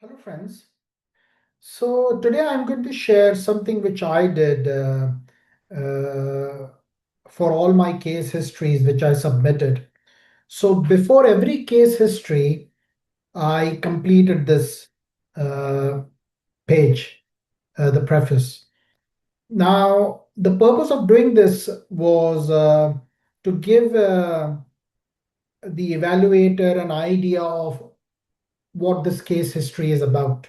Hello, friends. So today I'm going to share something which I did uh, for all my case histories which I submitted. So before every case history, I completed this uh, page, the preface. Now, the purpose of doing this was to give the evaluator an idea of what this case history is about.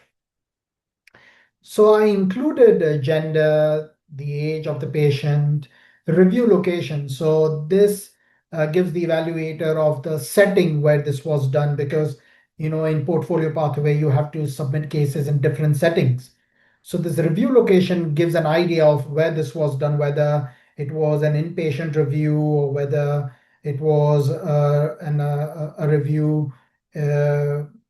So I included gender, the age of the patient, review location. So this gives the evaluator of the setting where this was done because, in portfolio pathway, you have to submit cases in different settings. So this review location gives an idea of where this was done, whether it was an inpatient review or whether it was a review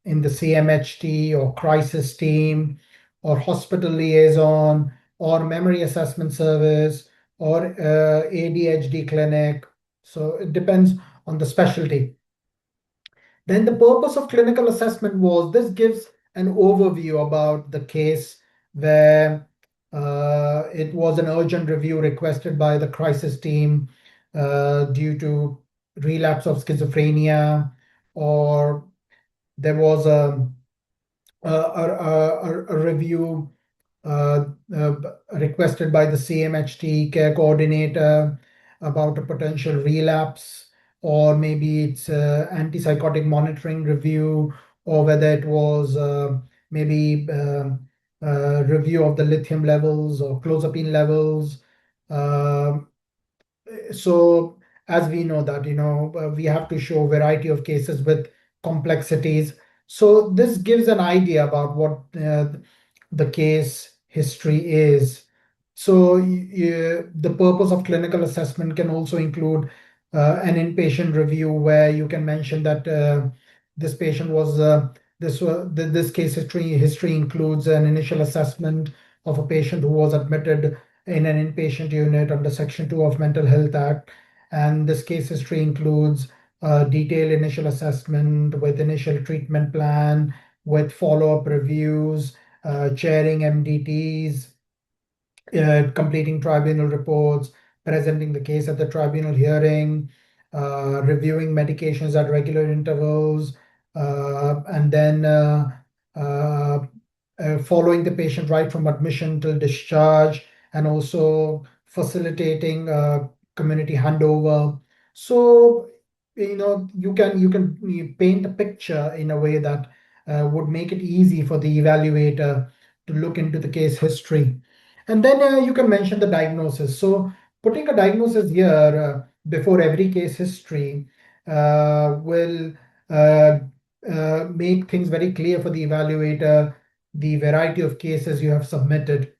in the CMHT or crisis team or hospital liaison or memory assessment service or ADHD clinic. So it depends on the specialty. Then the purpose of clinical assessment was this gives an overview about the case where it was an urgent review requested by the crisis team due to relapse of schizophrenia, or there was a review uh, uh, requested by the CMHT care coordinator about a potential relapse, or maybe it's antipsychotic monitoring review, or whether it was maybe review of the lithium levels or clozapine levels. Um so as we know that we have to show variety of cases with complexities, so this gives an idea about what the case history is. So the purpose of clinical assessment can also include an inpatient review where you can mention that this patient was this case history includes an initial assessment of a patient who was admitted in an inpatient unit under Section 2 of Mental Health Act. And this case history includes a detailed initial assessment with initial treatment plan, with follow-up reviews, chairing MDTs, completing tribunal reports, presenting the case at the tribunal hearing, reviewing medications at regular intervals, and then uh, following the patient right from admission till discharge, and also facilitating community handover. So, you paint a picture in a way that would make it easy for the evaluator to look into the case history. And then you can mention the diagnosis. So putting a diagnosis here before every case history will uh, make things very clear for the evaluator, the variety of cases you have submitted.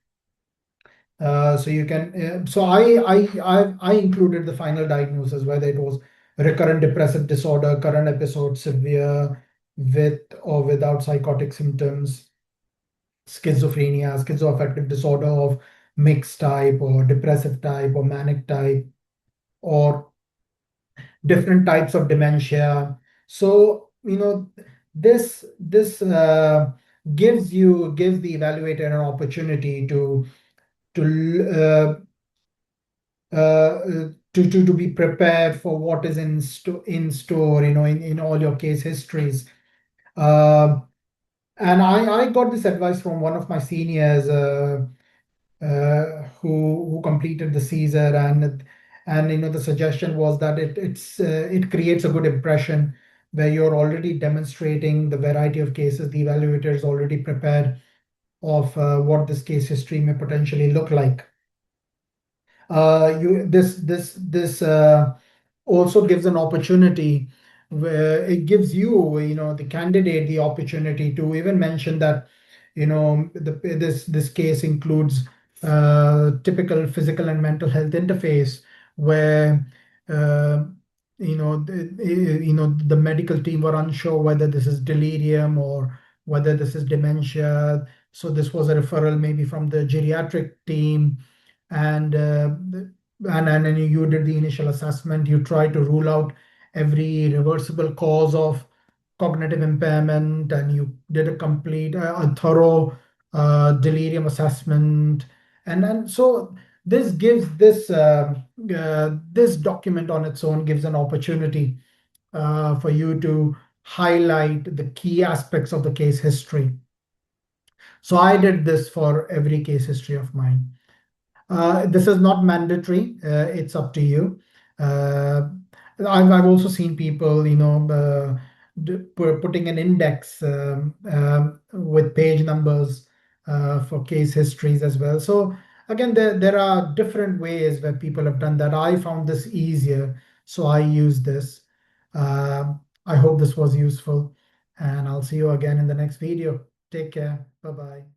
So you can. I included the final diagnosis, whether it was recurrent depressive disorder, current episode, severe, with or without psychotic symptoms, schizophrenia, schizoaffective disorder of mixed type, or depressive type, or manic type, or different types of dementia. So, this gives the evaluator an opportunity to to be prepared for what is in store, in all your case histories. Um and I got this advice from one of my seniors who completed the CESR, and the suggestion was that it creates a good impression where you're already demonstrating the variety of cases. The evaluator is already prepared of what this case history may potentially look like. You this also gives an opportunity where it gives the candidate the opportunity to even mention that this case includes typical physical and mental health interface where uh, the medical team were unsure whether this is delirium or whether this is dementia. So this was a referral maybe from the geriatric team, and then you did the initial assessment. You try to rule out every reversible cause of cognitive impairment, and you did a complete, a thorough delirium assessment. And so this gives this document on its own gives an opportunity for you to highlight the key aspects of the case history. So I did this for every case history of mine. This is not mandatory. It's up to you. Uh, I've also seen people, putting an index with page numbers for case histories as well. So again, there are different ways where people have done that. I found this easier, so I use this. I hope this was useful, and I'll see you again in the next video. Take care. Bye bye.